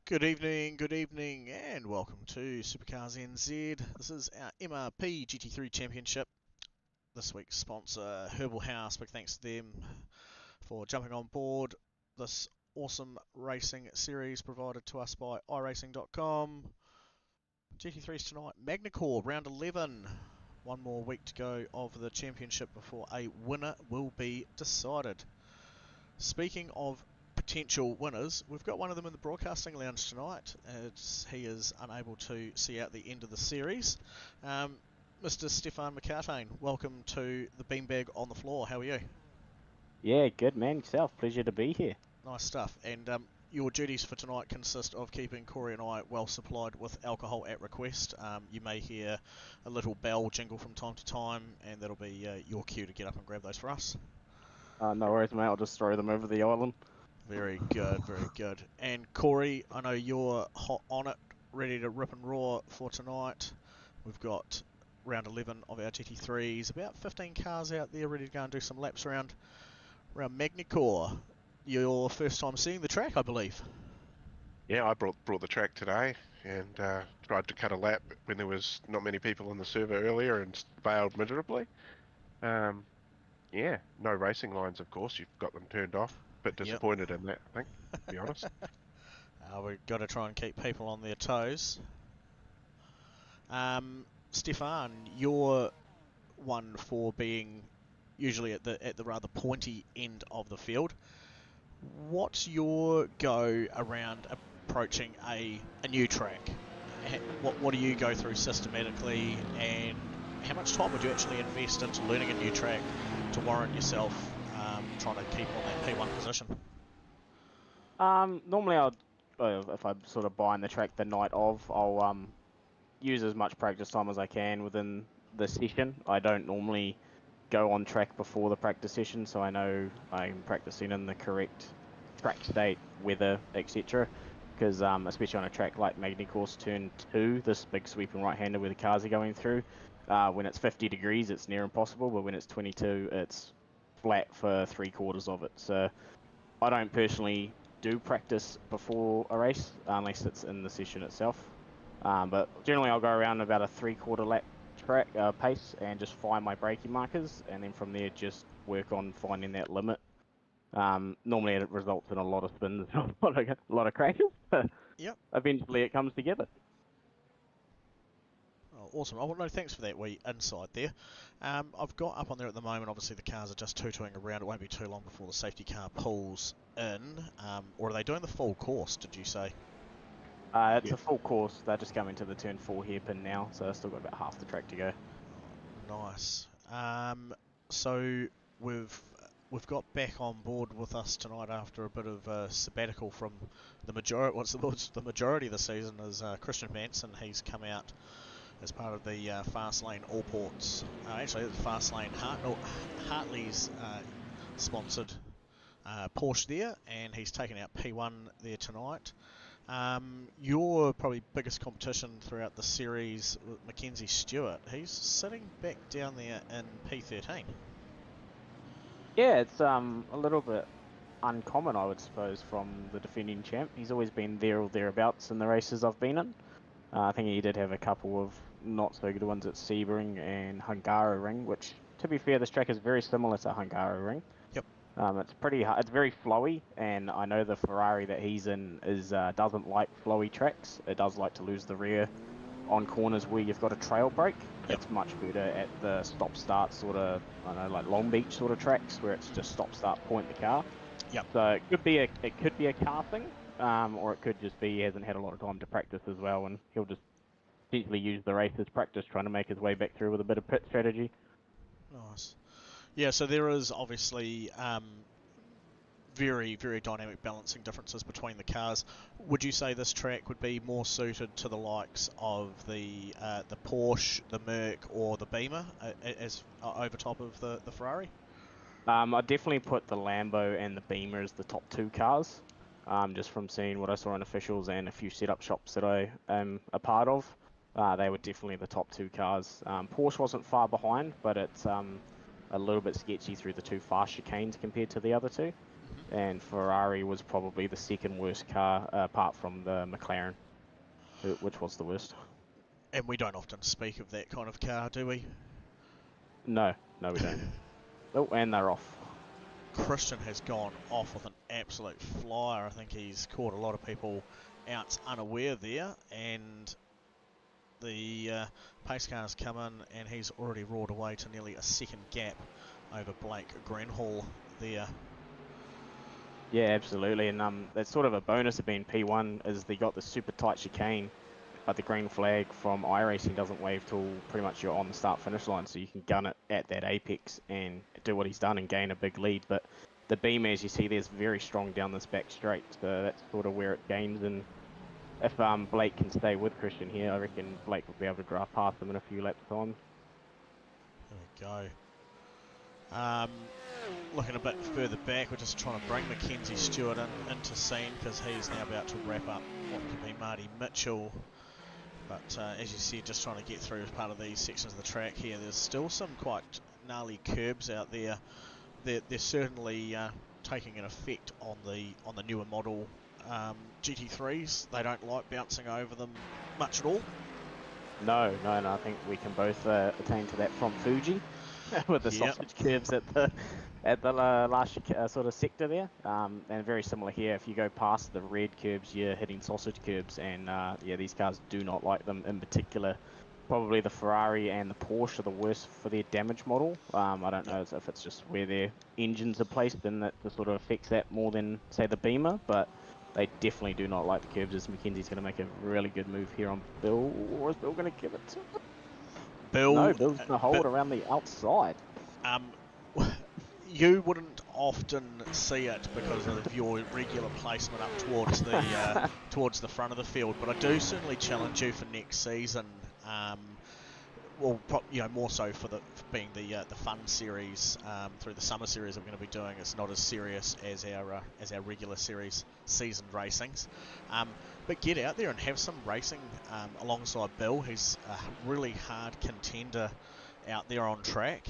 good evening, and welcome to SuperCars NZ. This is our MRP GT3 Championship. This week's sponsor, Herbal House. Big thanks to them for jumping on board this awesome racing series provided to us by iRacing.com. GT3s tonight, Magny Cours, round 11. One more week to go of the championship before a winner will be decided. Speaking of potential winners, we've got one of them in the broadcasting lounge tonight. He is unable to see out the end of the series. Mr. Stefan McCartain, welcome to the Beanbag on the Floor. How are you? Yeah, good man. Yourself. Pleasure to be here. Nice stuff. And your duties for tonight consist of keeping Corey and I well supplied with alcohol at request. You may hear a little bell jingle from time to time, and that'll be your cue to get up and grab those for us. No worries, mate. I'll just throw them over the island. Very good, very good. And Corey, I know you're hot on it, ready to rip and roar for tonight. We've got round 11 of our GT3s, about 15 cars out there ready to go and do some laps around Magny Cours. Your first time seeing the track, I believe. Yeah, I brought the track today and tried to cut a lap when there was not many people on the server earlier and failed miserably. Yeah, no racing lines, of course. You've got them turned off. Bit disappointed in that, I think, to be honest. We've got to try and keep people on their toes. Stefan, you're one for being usually at the rather pointy end of the field. What's your go around approaching a new track? What do you go through systematically, and how much time would you actually invest into learning a new track to warrant yourself trying to keep on that P1 position? Normally if I'm sort of buying the track the night of, I'll use as much practice time as I can within the session. I don't normally go on track before the practice session, so I know I'm practicing in the correct track state, weather, etc. Because especially on a track like Magny Cours Turn 2, this big sweeping right-hander where the cars are going through, when it's 50 degrees it's near impossible, but when it's 22 it's flat for 3/4 of it. So I don't personally do practice before a race unless it's in the session itself. But generally I'll go around about a 3/4 lap track pace and just find my braking markers, and then from there just work on finding that limit. Normally it results in a lot of spins and a lot of crashes, but Yep. eventually it comes together. Oh, awesome. Oh, no, thanks for that wee insight there. I've got up on there at the moment, obviously the cars are just tutoing around. It won't be too long before the safety car pulls in. Or are they doing the full course, did you say? It's a full course. They're just coming to the turn 4 hairpin now, so I've still got about half the track to go. Oh, nice. So we've got back on board with us tonight after a bit of a sabbatical from the majority. The majority of the season is Christian Manson. He's come out as part of the Fast Lane All Ports. Actually, it's Fast Lane Hartley's sponsored Porsche there, and he's taken out P1 there tonight. Your probably biggest competition throughout the series, Mackenzie Stewart, he's sitting back down there in P13. Yeah, it's a little bit uncommon, I would suppose, from the defending champ. He's always been there or thereabouts in the races I've been in. I think he did have a couple of not so good ones at Sebring and Hungaroring, which, to be fair, this track is very similar to Hungaroring. Yep. It's pretty hard. It's very flowy, and I know the Ferrari that he's in doesn't like flowy tracks. It does like to lose the rear on corners where you've got a trail brake. Yep. It's much better at the stop-start sort of, I don't know, like Long Beach sort of tracks where it's just stop-start, point the car. Yep. So it could be a car thing, or it could just be he hasn't had a lot of time to practice as well, and he'll just easily use the race as practice, trying to make his way back through with a bit of pit strategy. Nice. Yeah, so there is obviously very, very dynamic balancing differences between the cars. Would you say this track would be more suited to the likes of the Porsche, the Merc, or the Beamer as over top of the Ferrari? I'd definitely put the Lambo and the Beamer as the top two cars, just from seeing what I saw in officials and a few setup shops that I am a part of. They were definitely the top two cars. Porsche wasn't far behind, but it's a little bit sketchy through the two fast chicanes compared to the other two. and Ferrari was probably the second worst car, apart from the McLaren, which was the worst. And we don't often speak of that kind of car, do we? No, we don't. Oh, and they're off. Christian has gone off with an absolute flyer. I think he's caught a lot of people out unaware there, and the pace car's come in, and he's already roared away to nearly a second gap over Blake Grenhall there. Yeah, absolutely, and that's sort of a bonus of being P1 is they got the super tight chicane, but the green flag from iRacing doesn't wave till pretty much you're on the start-finish line, so you can gun it at that apex and do what he's done and gain a big lead. But the beam, as you see, there's very strong down this back straight, so that's sort of where it gains. And if Blake can stay with Christian here, I reckon Blake will be able to drive past him in a few laps time. There we go. Looking a bit further back, we're just trying to bring Mackenzie Stewart into scene because he's now about to wrap up what could be Marty Mitchell. But as you see, just trying to get through as part of these sections of the track here. There's still some quite gnarly curbs out there. They're certainly taking an effect on the newer model GT3s. They don't like bouncing over them much at all. No, I think we can both attain to that from Fuji with the sausage curves at the last sort of sector there, and very similar here. If you go past the red curbs, you're hitting sausage curbs, and yeah, these cars do not like them. In particular, probably the Ferrari and the Porsche are the worst for their damage model. I don't know if it's just where their engines are placed, and that sort of affects that more than say the Beamer, but they definitely do not like the curbs. As Mackenzie's going to make a really good move here on Bill, or is Bill going to give it to Bill? No, Bill's going to hold around the outside. You wouldn't often see it because of your regular placement up towards the towards the front of the field, but I do certainly challenge you for next season. Well, more so for being the fun series through the summer series I'm going to be doing. It's not as serious as our regular series seasoned racings, but get out there and have some racing alongside Bill. He's a really hard contender out there on track.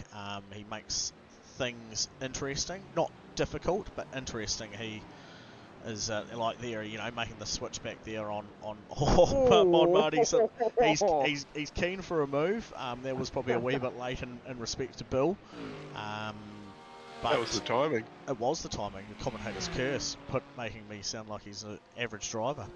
He makes things interesting, not difficult, but interesting. He is like there, making the switch back there on Marty. So he's keen for a move. That was probably a wee bit late in respect to Bill. But that was the timing. It was the timing. The commentator's curse, making me sound like he's an average driver.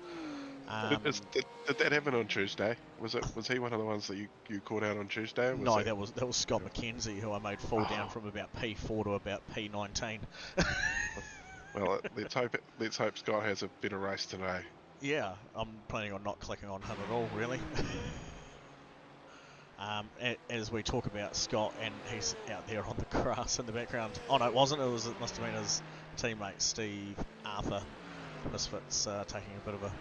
Did that happen on Tuesday? Was he one of the ones that you caught out on Tuesday? No, that was Scott McKenzie, who I made fall down from about P4 to about P19. Well, let's hope Scott has a better race today. Yeah, I'm planning on not clicking on him at all, really. As we talk about Scott, and he's out there on the grass in the background. Oh no, it wasn't. It must have been his teammate Steve Arthur Misfits taking a bit of a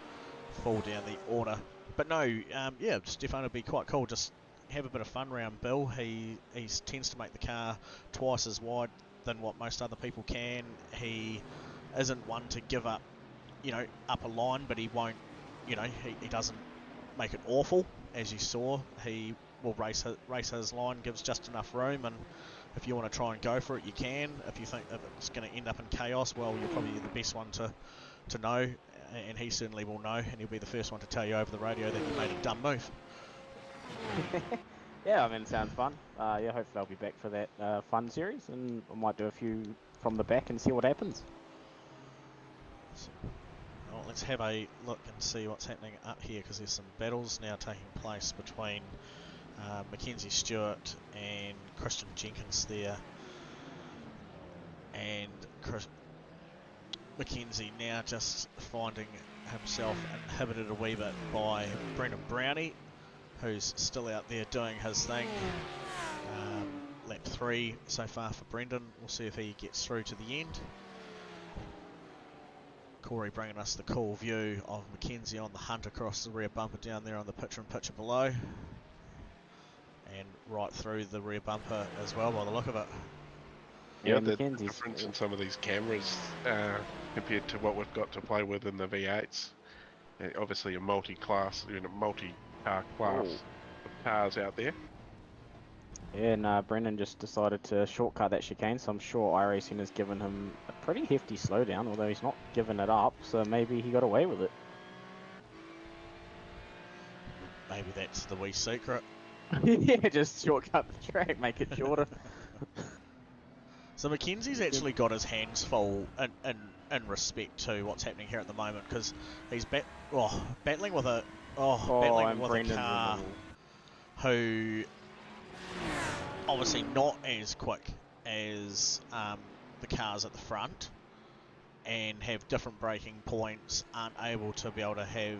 fall down the order. But no, yeah, Stefano would be quite cool. Just have a bit of fun around Bill. He tends to make the car twice as wide than what most other people can. He isn't one to give up, up a line, but he won't, he doesn't make it awful. As you saw, he will race his line, gives just enough room, and if you want to try and go for it, you can. If you think that it's going to end up in chaos, well, you're probably the best one to know, and he certainly will know, and he'll be the first one to tell you over the radio that you made a dumb move. Yeah, I mean, it sounds fun. Yeah, hopefully I'll be back for that fun series, and I might do a few from the back and see what happens. So, well, let's have a look and see what's happening up here, because there's some battles now taking place between Mackenzie Stewart and Christian Jenkins there, and Mackenzie now just finding himself inhibited a wee bit by Brendan Brownie, who's still out there doing his thing. Lap 3 so far for Brendan. We'll see if he gets through to the end. Corey bringing us the cool view of Mackenzie on the hunt across the rear bumper down there on the picture-in-picture below. And right through the rear bumper as well by the look of it. Yeah, the difference in some of these cameras compared to what we've got to play with in the V8s. Obviously a multi-class, multi-car class of cars out there. Yeah, and Brendan just decided to shortcut that chicane, so I'm sure iRacing has given him a pretty hefty slowdown, although he's not given it up, so maybe he got away with it. Maybe that's the wee secret. Yeah, just shortcut the track, make it shorter. So Mackenzie's actually got his hands full in respect to what's happening here at the moment, because he's battling with a battling with a car who obviously not as quick as the cars at the front, and have different braking points, aren't able to be able to have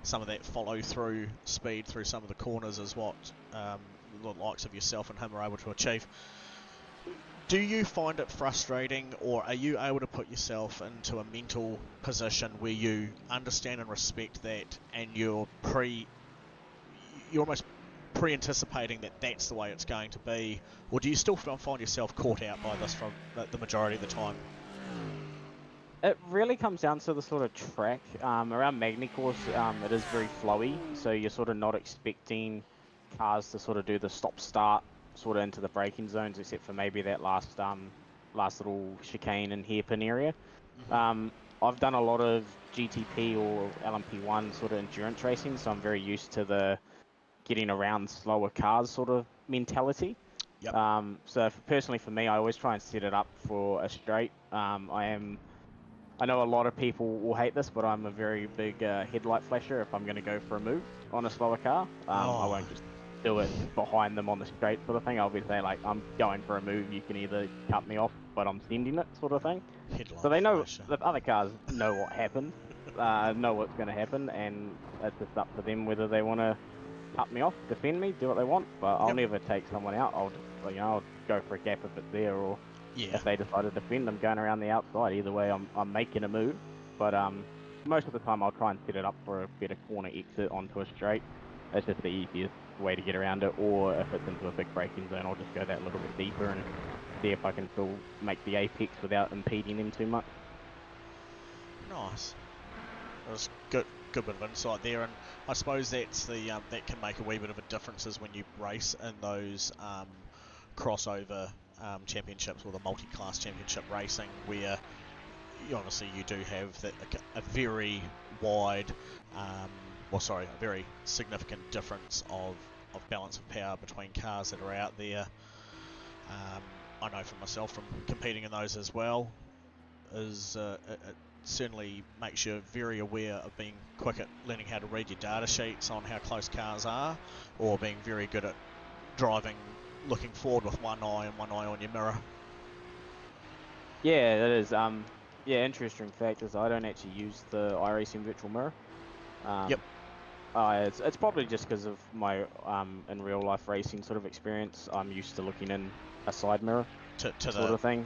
some of that follow through speed through some of the corners as what the likes of yourself and him are able to achieve. Do you find it frustrating, or are you able to put yourself into a mental position where you understand and respect that, and you're almost pre-anticipating that that's the way it's going to be, or do you still find yourself caught out by this from the majority of the time? It really comes down to the sort of track. Around Magny Course, it is very flowy, so you're sort of not expecting cars to sort of do the stop-start sort of into the braking zones, except for maybe that last little chicane and hairpin area. I've done a lot of GTP or LMP1 sort of endurance racing, so I'm very used to the getting around slower cars sort of mentality. Yep. So personally for me, I always try and set it up for a straight. I know a lot of people will hate this, but I'm a very big headlight flasher if I'm going to go for a move on a slower car. I won't just do it behind them on the straight sort of thing. I'll be saying, like, I'm going for a move, you can either cut me off, but I'm sending it sort of thing. Headlight so they know, flasher. the other cars know what happened, know what's going to happen, and it's just up to them whether they want to cut me off, defend me, do what they want, but I'll never take someone out. I'll go for a gap if it's there, or if they decide to defend, I'm going around the outside. Either way, I'm making a move, but most of the time I'll try and set it up for a better corner exit onto a straight. It's just the easiest way to get around it, or if it's into a big braking zone, I'll just go that little bit deeper and see if I can still make the apex without impeding him too much. Nice. That was good bit of insight there, and I suppose that's the that can make a wee bit of a difference is when you race in those crossover championships or the multi-class championship racing, where obviously you do have a very wide, a very significant difference of balance of power between cars that are out there. I know for myself from competing in those as well, is it certainly makes you very aware of being quick at learning how to read your data sheets on how close cars are, or being very good at driving, looking forward with one eye and one eye on your mirror. Yeah, that is. Interesting fact is I don't actually use the iRacing virtual mirror. It's probably just because of my in real life racing sort of experience. I'm used to looking in a side mirror sort of thing.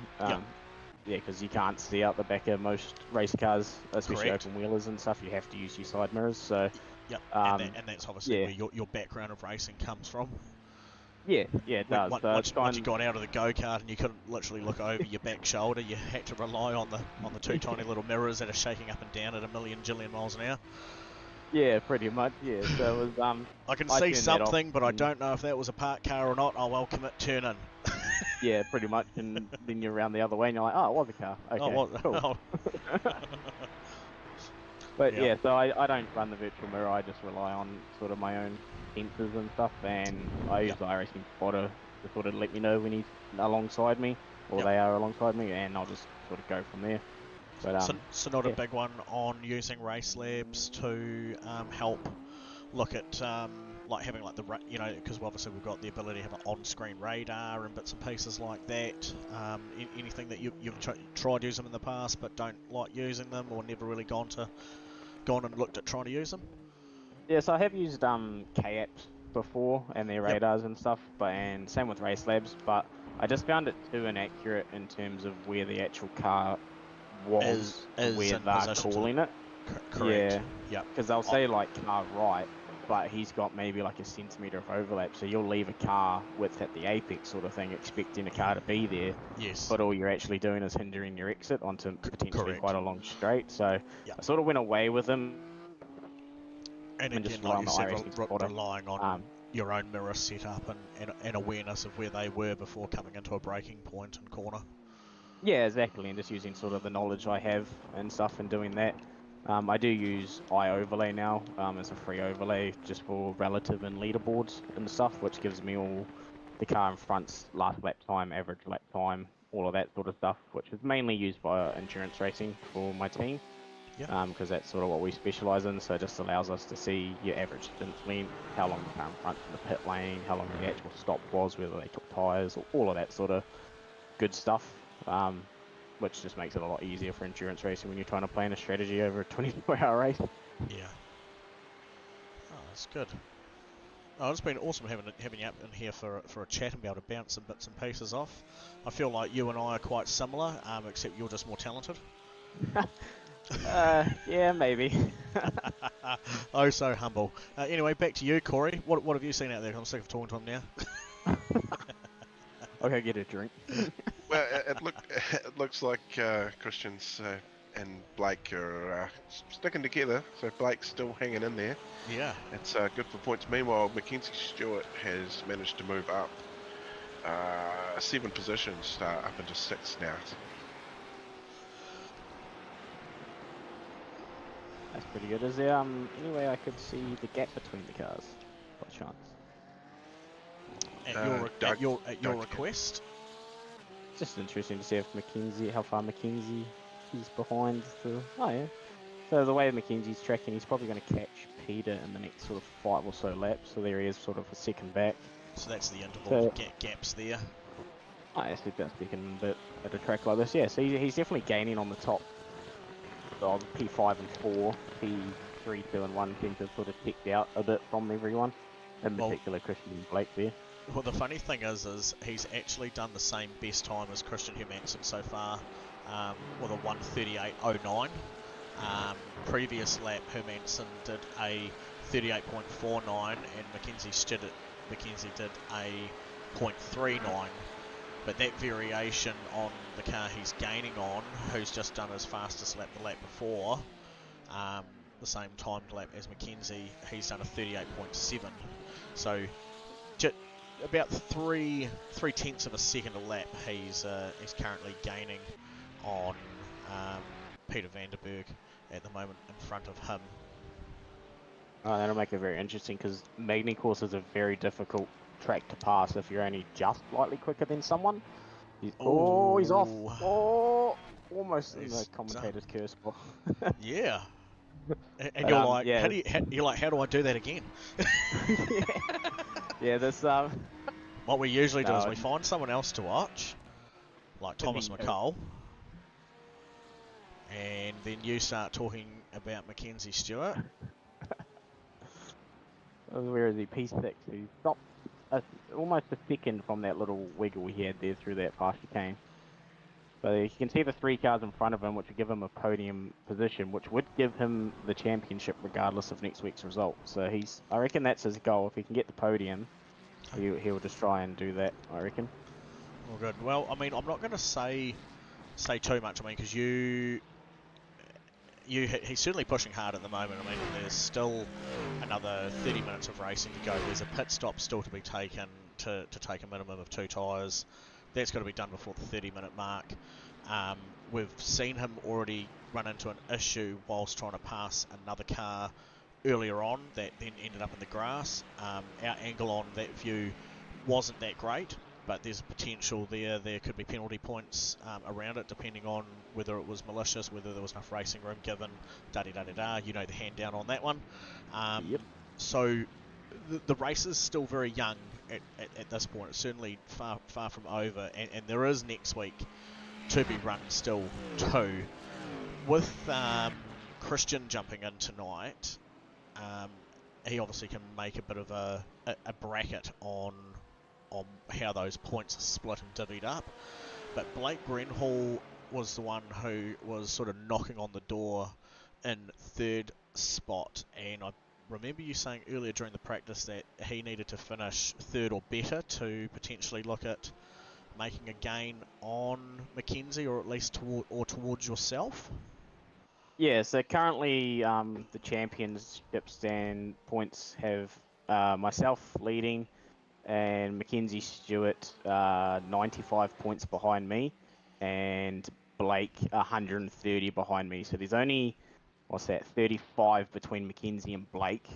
Yeah, because you can't see out the back of most race cars, especially open wheelers and stuff. You have to use your side mirrors. So and that's obviously where your background of racing comes from. Yeah, it does. Once you got out of the go-kart and you couldn't literally look over your back shoulder, you had to rely on the two tiny little mirrors that are shaking up and down at a million jillion miles an hour. Yeah, pretty much. Yeah, so it was. I can see something, but I don't know if that was a parked car or not. Oh well, commit, turn in. Yeah, pretty much, and then you're around the other way, and you're like, oh, it was a car. Okay, cool. But yeah, so I don't run the virtual mirror. I just rely on sort of my own sensors and stuff, and I use the iRacing spotter to sort of let me know when he's alongside me, or they are alongside me, and I'll just sort of go from there. But, so not a big one on using race labs to help look at like having like because obviously we've got the ability to have an on-screen radar and bits and pieces like that. Anything that you've tried using them in the past but don't like using them, or never really gone and looked at trying to use them? Yes, I have used K-apps before and their radars and stuff, and same with race labs, but I just found it too inaccurate in terms of where the actual car was, where they're calling it. Correct. Yeah, because they'll say like car right, but he's got maybe like a centimetre of overlap, so you'll leave a car width at the apex sort of thing, expecting a car to be there. Yes. But all you're actually doing is hindering your exit onto potentially quite a long straight. So I sort of went away with them. And again, like you said, relying on your own mirror setup and awareness of where they were before coming into a braking point and corner. Yeah, exactly, and just using sort of the knowledge I have and stuff and doing that. I do use iOverlay now. It's a free overlay just for relative and leaderboards and stuff, which gives me all the car in front's last lap time, average lap time, all of that sort of stuff, which is mainly used by endurance racing for my team. Yeah. Because that's sort of what we specialise in, so it just allows us to see your average stint length, how long the car in front's in the pit lane, how long the actual stop was, whether they took tyres, all of that sort of good stuff. Which just makes it a lot easier for endurance racing when you're trying to plan a strategy over a 24-hour race. Yeah. Oh, that's good. Oh, it's been awesome having you up in here for a chat and be able to bounce some bits and pieces off. I feel like you and I are quite similar, except you're just more talented. Yeah, maybe. Oh, so humble. Anyway, back to you, Corey. What have you seen out there? I'm sick of talking to him now. I'll go get a drink. Well, it looks like Christian's and Blake are sticking together. So Blake's still hanging in there. Yeah. It's good for points. Meanwhile, Mackenzie Stewart has managed to move up 7 positions, up into 6 now. That's pretty good. Is there any way I could see the gap between the cars, by chance? At your request. It's just interesting to see if how far Mackenzie is behind the. Oh yeah. So the way Mackenzie's tracking, he's probably going to catch Peter in the next sort of 5 or so laps. So there he is, sort of a second back. So that's the interval So, gaps there. I see about speaking a bit at a track like this. Yeah, so he's definitely gaining on the top of P5 and 4. P3, 2 and 1 seem to have sort of ticked out a bit from everyone. In particular, Christian and Blake there. Well, the funny thing is he's actually done the same best time as Christian Hermansen so far, with a 1:38.09. Previous lap, Hermansen did a 38.49, and Mackenzie did a 0.39. But that variation on the car he's gaining on, who's just done his fastest lap the lap before, the same timed lap as Mackenzie, he's done a 38.7. So about 3/10 of a second a lap he's currently gaining on Peter Vanderberg at the moment in front of him. Oh, that'll make it very interesting because Magny Course is a very difficult track to pass if you're only just slightly quicker than someone. He's off. Oh, almost in the commentator's curse spot. Yeah. And you're like, yeah. how do I do that again? Yeah, this What we usually do is we find someone else to watch, like Thomas McCall, and then you start talking about Mackenzie Stewart. Where is he? P6. He stopped almost a second from that little wiggle he had there through that past chicane. So you can see the 3 cars in front of him, which would give him a podium position, which would give him the championship regardless of next week's result. So I reckon that's his goal. If he can get the podium, he'll just try and do that, I reckon. Well, good. Well, I mean, I'm not going to say too much. I mean, because he's certainly pushing hard at the moment. I mean, there's still another 30 minutes of racing to go. There's a pit stop still to be taken to take a minimum of 2 tyres. That's got to be done before the 30-minute mark. We've seen him already run into an issue whilst trying to pass another car earlier on that then ended up in the grass. Our angle on that view wasn't that great, but there's potential there. There could be penalty points around it, depending on whether it was malicious, whether there was enough racing room given, da-da-da-da-da. You know the hand down on that one. Yep. So the race is still very young at this point. It's certainly far from over, and there is next week to be run still too. With Christian jumping in tonight, he obviously can make a bit of a bracket on how those points are split and divvied up. But Blake Grenhall was the one who was sort of knocking on the door in 3rd spot, and I remember you saying earlier during the practice that he needed to finish 3rd or better to potentially look at making a gain on Mackenzie, or at least towards yourself. Yeah, so currently the championship stand points have myself leading, and Mackenzie Stewart 95 points behind me, and Blake 130 behind me. So there's only, what's that, 35 between Mackenzie and Blake.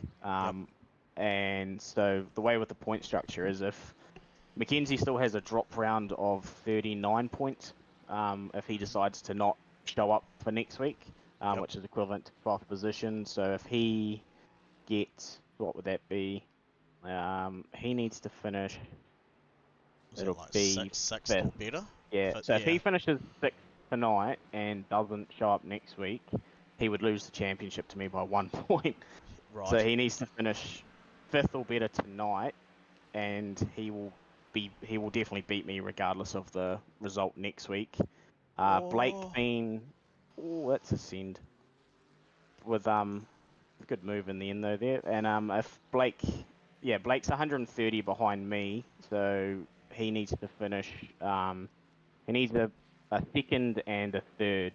And so the way with the point structure is if Mackenzie still has a drop round of 39 points, if he decides to not show up for next week, which is equivalent to 12th position. So if he gets, what would that be? He needs to finish. Was it It'll like be sixth or better? Yeah. So if he finishes 6th tonight and doesn't show up next week, he would lose the championship to me by 1 point. Right. So he needs to finish 5th or better tonight, and he will definitely beat me regardless of the result next week. Blake being, that's a send with good move in the end though there. And if Blake, Blake's 130 behind me, so he needs to finish. He needs a second and a third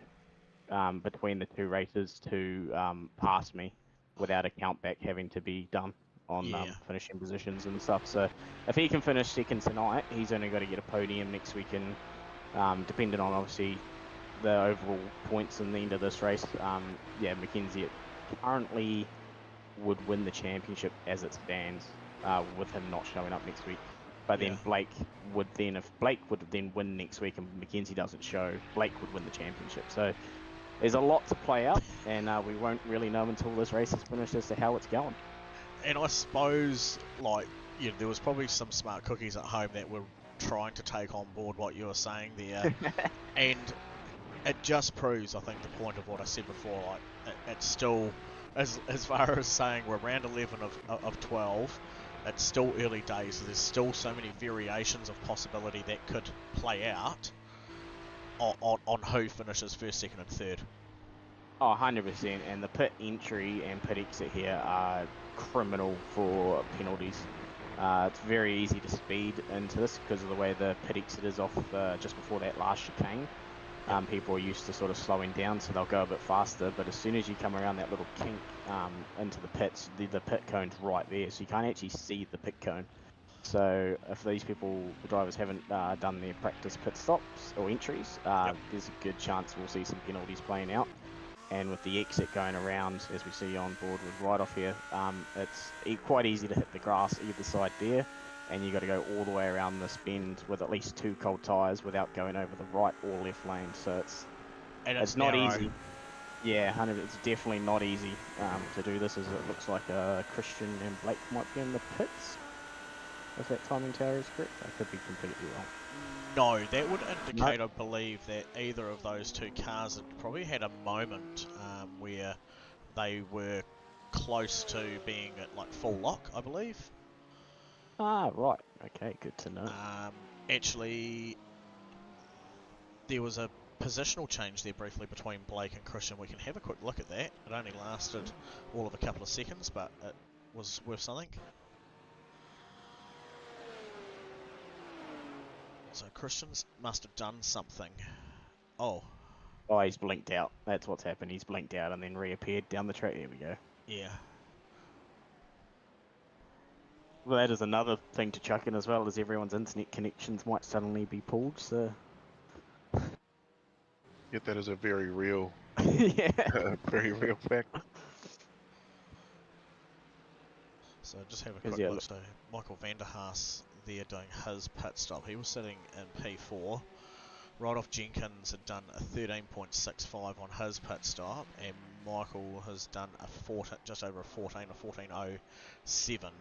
between the two races to pass me without a countback having to be done on finishing positions and stuff. So if he can finish second tonight, he's only got to get a podium next week, and depending on obviously the overall points in the end of this race, Mackenzie currently would win the championship as it stands, with him not showing up next week. But then Blake would then, if Blake would then win next week and Mackenzie doesn't show, Blake would win the championship. So there's a lot to play out, and we won't really know until this race is finished as to how it's going. And I suppose, like, there was probably some smart cookies at home that were trying to take on board what you were saying there, and it just proves, I think, the point of what I said before. Like, it's still, as far as saying we're round 11 of 12. It's still early days, so there's still so many variations of possibility that could play out on who finishes first, second, and third. Oh, 100%. And the pit entry and pit exit here are criminal for penalties. It's very easy to speed into this because of the way the pit exit is off just before that last chicane. People are used to sort of slowing down, so they'll go a bit faster, but as soon as you come around that little kink into the pits, the pit cone's right there, so you can't actually see the pit cone. So if these the drivers haven't done their practice pit stops or entries, there's a good chance we'll see some penalties playing out. And with the exit going around, as we see on board with right off here, it's quite easy to hit the grass either side there, and you got to go all the way around this bend with at least 2 cold tyres without going over the right or left lane. So it's not easy. Yeah, it's definitely not easy to do this, as it looks like Christian and Blake might be in the pits. If that timing tower is correct, I could be completely wrong. No, that would indicate, I believe, that either of those two cars had probably had a moment where they were close to being at like full lock, I believe. Ah, right. Okay, good to know. Actually, there was a positional change there briefly between Blake and Christian. We can have a quick look at that. It only lasted all of a couple of seconds, but it was worth something. So Christian's must have done something. Oh, he's blinked out. That's what's happened. He's blinked out and then reappeared down the track. There we go. Yeah. Well, that is another thing to chuck in as well, as everyone's internet connections might suddenly be pulled, so... Yet that is a very real, very real fact. So just have a quick look. So Michael van der Haas there doing his pit stop. He was sitting in P4. Right off Jenkins had done a 13.65 on his pit stop, and Michael has done just over a 14.07.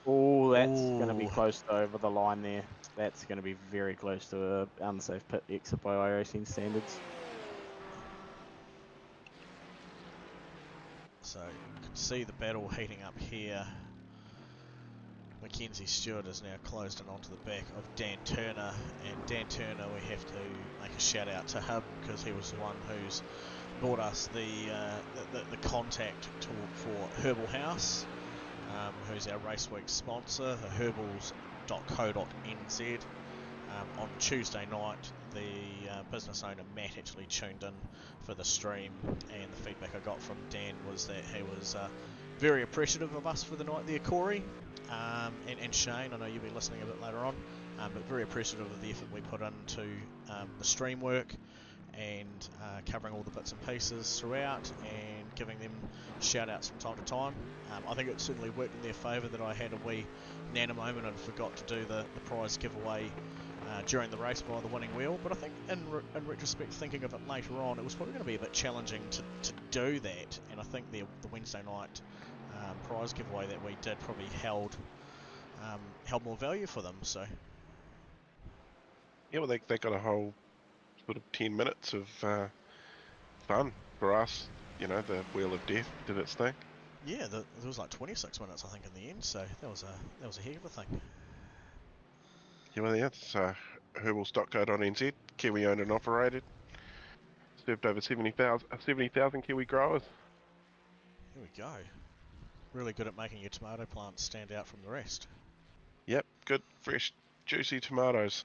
Oh, that's going to be close to over the line there. That's going to be very close to an unsafe pit exit by iRacing standards. So you can see the battle heating up here. Mackenzie Stewart is now closed in onto the back of Dan Turner, and Dan Turner, we have to make a shout out to him because he was the one who's brought us the contact for Herbal House, who's our race week sponsor, herbals.co.nz. On Tuesday night, the business owner Matt actually tuned in for the stream, and the feedback I got from Dan was that he was very appreciative of us for the night there, Corey. and Shane, I know you'll be listening a bit later on, but very appreciative of the effort we put into the stream work and covering all the bits and pieces throughout and giving them shout outs from time to time. I think it certainly worked in their favour that I had a wee nana moment and forgot to do the prize giveaway during the race by the winning wheel, but I think in retrospect, thinking of it later on, it was probably going to be a bit challenging to do that, and I think the Wednesday night prize giveaway that we did probably held more value for them. So Yeah, well, they got a whole sort of 10 minutes of fun for us. You know, the Wheel of Death did its thing. yeah, there was like 26 minutes I think in the end, so that was a heck of a thing. Yeah, well, yeah, it's Herbal Stock Code on NZ, Kiwi owned and operated. Served over 70,000 Kiwi growers. Here we go. Really good at making your tomato plants stand out from the rest. Yep, good, fresh, juicy tomatoes.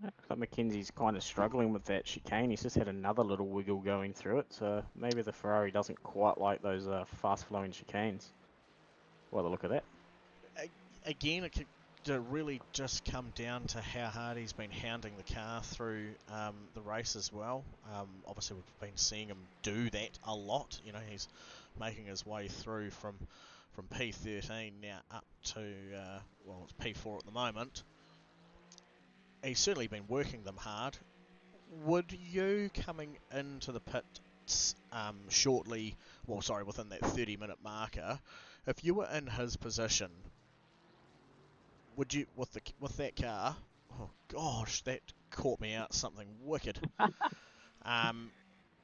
Looks like Mackenzie's kind of struggling with that chicane. He's just had another little wiggle going through it, so maybe the Ferrari doesn't quite like those fast-flowing chicanes. By the look of that. Again, it could really just come down to how hard he's been hounding the car through the race as well. Obviously, we've been seeing him do that a lot. You know, he's making his way through from P13 now up to, well, it's P4 at the moment. He's certainly been working them hard. Would you, coming into the pits shortly, well, sorry, within that 30-minute marker, if you were in his position, would you, with that car, oh gosh, that caught me out something wicked.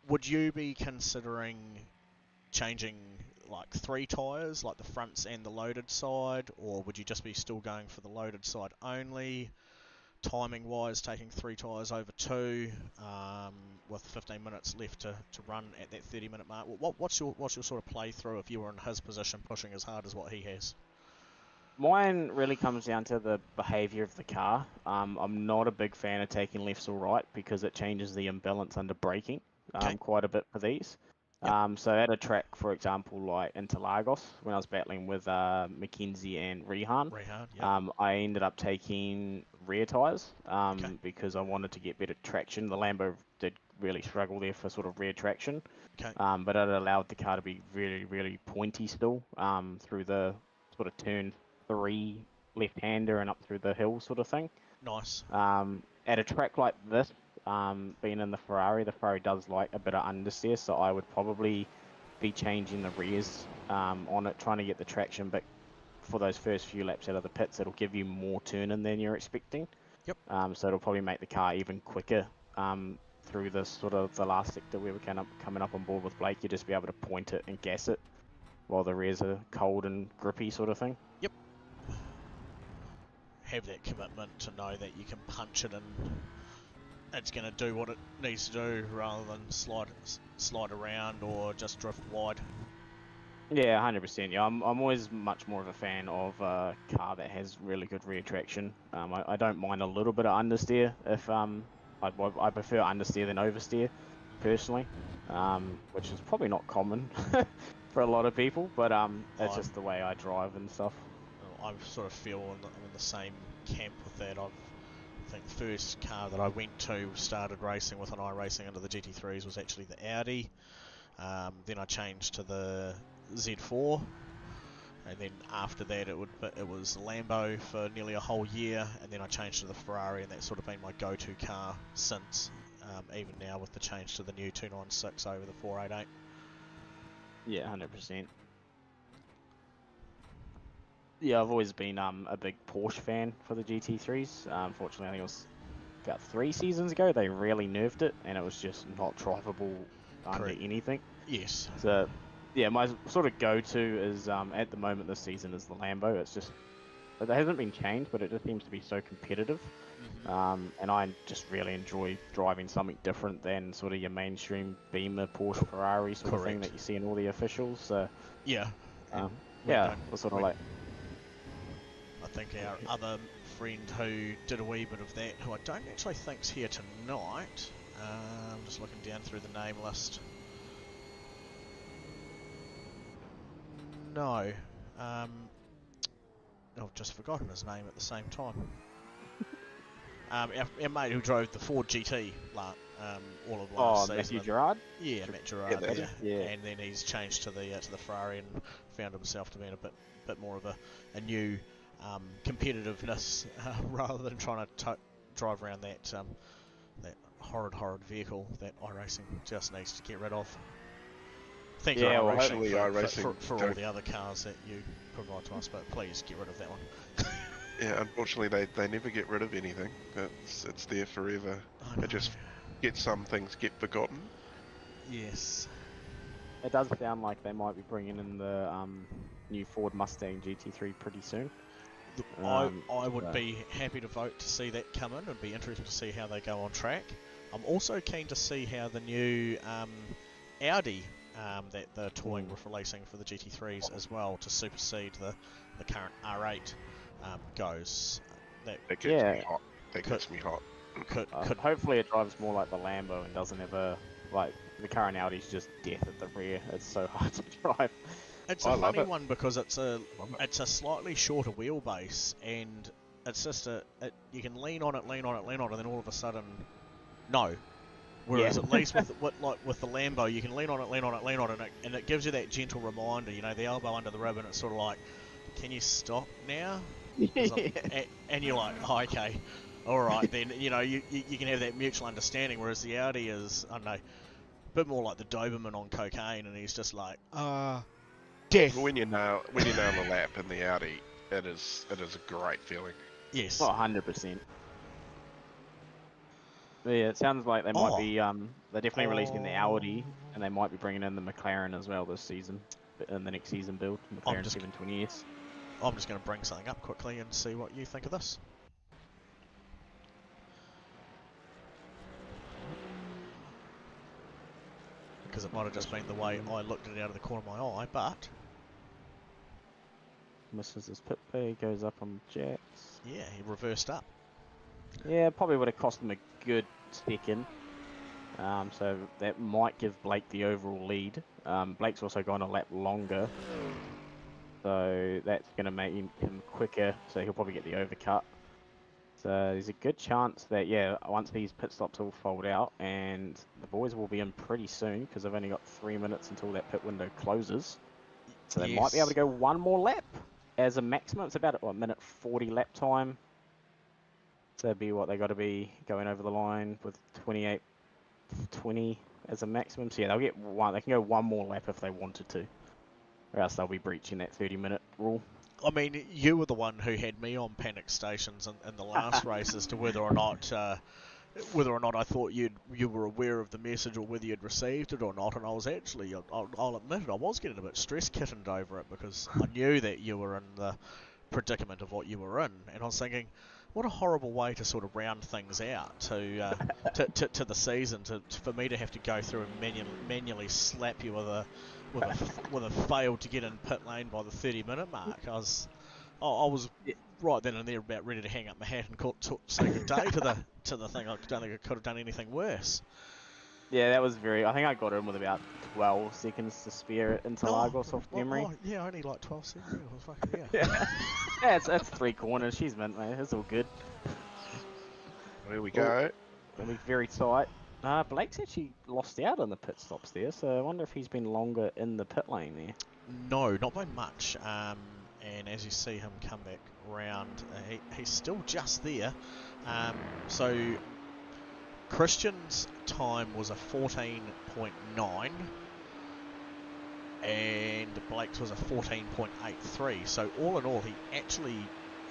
Would you be considering changing like 3 tyres, like the fronts and the loaded side, or would you just be still going for the loaded side only? Timing wise, taking 3 tyres over 2 with 15 minutes left to run at that 30-minute mark. What's your sort of play through if you were in his position, pushing as hard as what he has? Mine really comes down to the behaviour of the car. I'm not a big fan of taking lefts or right because it changes the imbalance under braking quite a bit for these. Yep. So at a track, for example, like Interlagos, when I was battling with Mackenzie and Rehan, yep. I ended up taking rear tyres because I wanted to get better traction. The Lambo did really struggle there for sort of rear traction, but it allowed the car to be really, really pointy still through the sort of turn 3 left-hander and up through the hill sort of thing. Nice. At a track like this, being in the Ferrari does like a bit of understeer, so I would probably be changing the rears on it, trying to get the traction, but for those first few laps out of the pits, it'll give you more turning than you're expecting. Yep. So it'll probably make the car even quicker through this sort of the last sector where we're coming up on board with Blake. You just be able to point it and gas it while the rears are cold and grippy sort of thing. Yep. Have that commitment to know that you can punch it and it's going to do what it needs to do rather than slide around or just drift wide. Yeah, 100%. Yeah, I'm always much more of a fan of a car that has really good rear traction. I don't mind a little bit of understeer if I prefer understeer than oversteer personally, which is probably not common for a lot of people, but that's just the way I drive and stuff. I sort of feel I'm in the same camp with that. I think the first car that I went to started racing with an iRacing under the GT3s was actually the Audi. Then I changed to the Z4, and then after that it was Lambo for nearly a whole year, and then I changed to the Ferrari, and that's sort of been my go-to car since. Even now with the change to the new 296 over the 488. Yeah, 100%. Yeah, I've always been a big Porsche fan for the GT3s. Unfortunately, I think it was about 3 seasons ago they really nerfed it, and it was just not drivable under anything. Yes. So, yeah, my sort of go-to is at the moment this season is the Lambo. It hasn't been changed, but it just seems to be so competitive. And I just really enjoy driving something different than sort of your mainstream Beamer, Porsche, Ferrari sort of thing that you see in all the officials. So, yeah. was sort of like. I think our other friend who did a wee bit of that, who I don't actually think's here tonight. I'm just looking down through the name list. No. I've just forgotten his name at the same time. Our mate who drove the Ford GT all of last season. Matthew Gerard? Yeah, Matt Gerard. Yeah, yeah. And then he's changed to the Ferrari and found himself to be in a bit more of a new competitiveness rather than trying to drive around that horrid vehicle that iRacing just needs to get rid of. Thank you, Yeah, well, hopefully iRacing, iRacing for all don't- the other cars that you provide to us, but please get rid of that one. Yeah, unfortunately they never get rid of anything. It's there forever. I know. It just some things get forgotten. Yes. It does sound like they might be bringing in the new Ford Mustang GT3 pretty soon. I would be happy to vote to see that come in and be interested to see how they go on track. I'm also keen to see how the new Audi that they're toying with releasing for the GT3s as well to supersede the current R8 goes. That gets me hot. That Could- gets me hot. Could Hopefully it drives more like the Lambo and doesn't ever, like, the current Audi's just death at the rear. It's so hard to drive. It's I a love funny it. one because it's a Love it. slightly shorter wheelbase, and it's just you can lean on it, and then all of a sudden, no. Whereas Yeah. at least with the Lambo, you can lean on it, and it gives you that gentle reminder, the elbow under the rib, and it's sort of like, can you stop now? And you're like, oh, okay, all right, then you can have that mutual understanding. Whereas the Audi is, I don't know, a bit more like the Doberman on cocaine, and he's just like, death. When you nail a lap in the Audi, it is a great feeling. Yes. Oh, 100%. Yeah, it sounds like they might be, they're definitely releasing the Audi, and they might be bringing in the McLaren as well this season, in the next season build, McLaren 720S. I'm just going to bring something up quickly and see what you think of this. Because it might have just been the way I looked at it out of the corner of my eye, but Misses his pit pay, goes up on jacks. yeah, he reversed up. Yeah, probably would have cost him a good second. So that might give Blake the overall lead. Blake's also gone a lap longer, so that's going to make him quicker, so he'll probably get the overcut. So there's a good chance that, yeah, once these pit stops all fold out, and the boys will be in pretty soon, because they've only got 3 minutes until that pit window closes. So they might be able to go one more lap as a maximum. It's about a minute 40 lap time. So that'd be what they got to be going over the line with 28:20 as a maximum. So yeah, they'll get one. They can go one more lap if they wanted to, or else they'll be breaching that 30-minute rule. I mean, you were the one who had me on panic stations in the last race as to whether or not I thought you were aware of the message or whether you'd received it or not. And I was actually, I'll admit it, I was getting a bit stress kittened over it because I knew that you were in the predicament of what you were in, and I was thinking, what a horrible way to sort of round things out to the season, for me to have to go through and manually slap you with a fail to get in pit lane by the 30-minute mark. I was right then and there about ready to hang up my hat and say good day to the thing. I don't think I could have done anything worse. Yeah, that was very. I think I got in with about 12 seconds to spare it into Lagos off memory. Yeah, only like 12 seconds. I was fucking, yeah. Yeah, that's 3 corners. She's mint, mate. It's all good. There we go. It'll be very tight. Blake's actually lost out on the pit stops there, so I wonder if he's been longer in the pit lane there. No, not by much. And as you see him come back round, he's still just there. So Christian's time was a 14.9, and Blake's was a 14.83. So all in all, he actually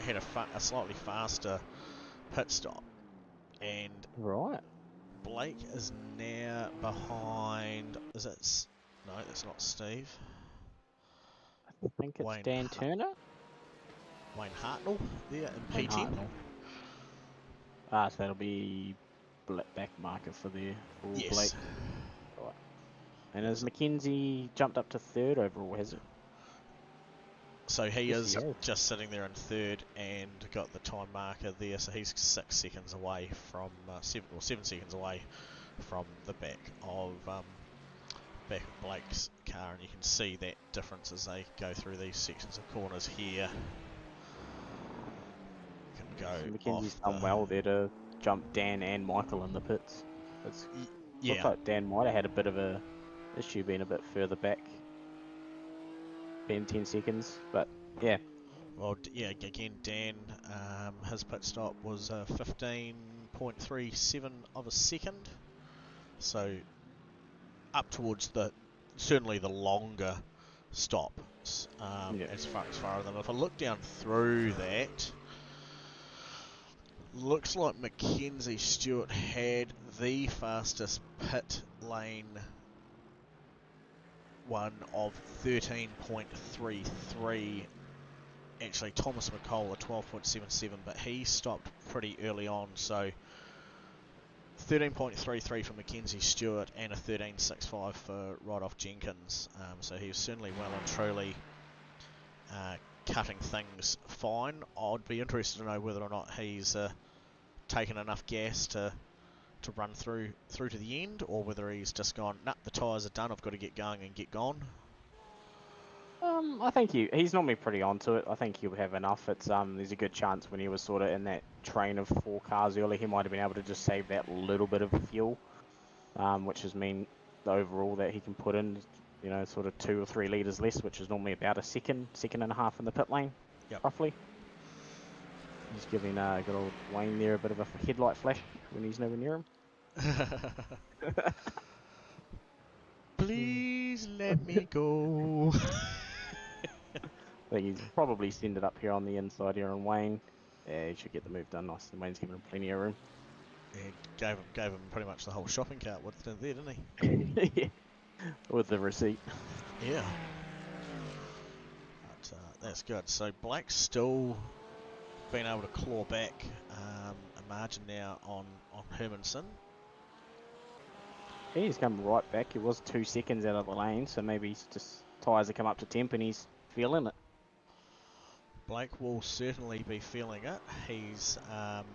had a slightly faster pit stop. And Right. Blake is now behind. Is it? No, that's not Steve. I think it's Wayne Dan Turner. Wayne Hartnell there in Wayne P10. Hartnell. So that'll be back marker for Blake. Yes. Right. And has Mackenzie jumped up to 3rd overall, has it? So he Yes, is he has. just sitting there in 3rd and got the time marker there. So he's 6 seconds away from 7 seconds away from the back back of Blake's car, and you can see that difference as they go through these sections of corners here. Can So go Mackenzie's off done well there to jump Dan and Michael in the pits. It's yeah. looks like Dan might have had a bit of a issue being a bit further back, being 10 seconds, but yeah. Well, yeah, again, Dan, his pit stop was 15.37 of a second, so up towards certainly the longer stops Yeah. as far as them. If I look down through that, looks like Mackenzie Stewart had the fastest pit lane one of 13.33. Actually, Thomas McCall at 12.77, but he stopped pretty early on, so 13.33 for Mackenzie Stewart and a 13.65 for Rodolph Jenkins. So he was certainly well and truly cutting things fine. I'd be interested to know whether or not he's taken enough gas to run through to the end, or whether he's just gone, nah, the tyres are done, I've got to get going and get gone. I think he's normally pretty onto it. I think he'll have enough. It's there's a good chance when he was sort of in that train of 4 cars early, he might have been able to just save that little bit of fuel, which has mean the overall that he can put in, you know, sort of 2 or 3 litres less, which is normally about a second and a half in the pit lane, Yep. roughly. He's giving good old Wayne there a bit of a headlight flash when he's nowhere near him. Please let me go. I think he's probably send it up here on the inside here on Wayne. Yeah, he should get the move done nice, and Wayne's giving him plenty of room. He gave him pretty much the whole shopping cart with it there, didn't he? Yeah. With the receipt. Yeah. But that's good. So Blake's still been able to claw back a margin now on Hermanson. He's come right back. He was 2 seconds out of the lane, so maybe he's just tyres have come up to temp and he's feeling it. Blake will certainly be feeling it. He's I'm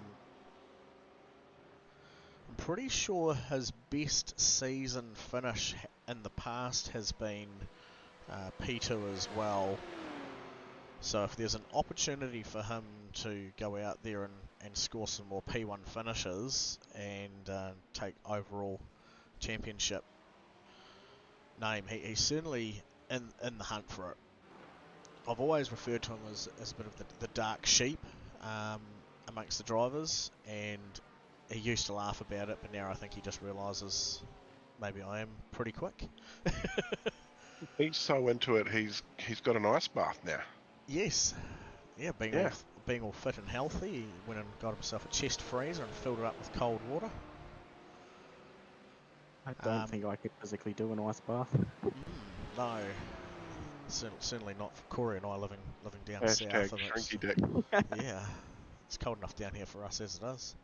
pretty sure his best season finish in the past has been P2 as well. So if there's an opportunity for him to go out there and score some more P1 finishes and take overall championship name, he's certainly in the hunt for it. I've always referred to him as a bit of the dark sheep amongst the drivers, and he used to laugh about it, but now I think he just realises maybe I am pretty quick. He's so into it, he's got an ice bath now. Yes. Yeah, being all fit and healthy, he went and got himself a chest freezer and filled it up with cold water. I don't think I could physically do an ice bath. No. Certainly not for Corey and I living down Hashtag south. shrinky dick. Yeah, it's cold enough down here for us as it is.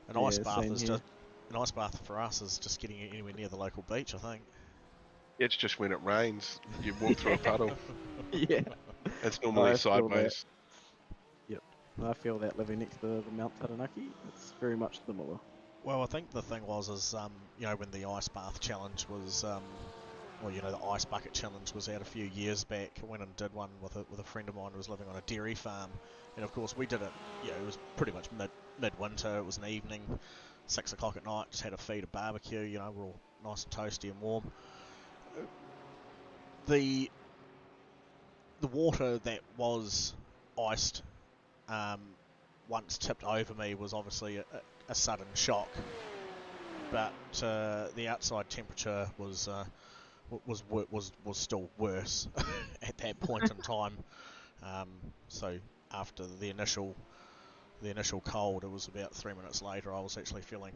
An Yeah, ice bath same is here. just an ice bath for us is just getting anywhere near the local beach, I think. It's just when it rains, you walk through a puddle. Yeah. It's normally I feel that. sideways. Yep. I feel that living next to the Mount Taranaki, it's very much similar. Well, I think the thing was you know, when the ice bath challenge was well, you know, the ice bucket challenge was out a few years back. I went and did one with a friend of mine who was living on a dairy farm, and of course we did it. You know, it was pretty much midwinter. It was an evening, 6 o'clock at night. Just had a feed of barbecue. You know, we're all nice and toasty and warm. The water that was iced once tipped over me was obviously a sudden shock, but the outside temperature was still worse at that point in time. So after the initial cold, it was about 3 minutes later, I was actually feeling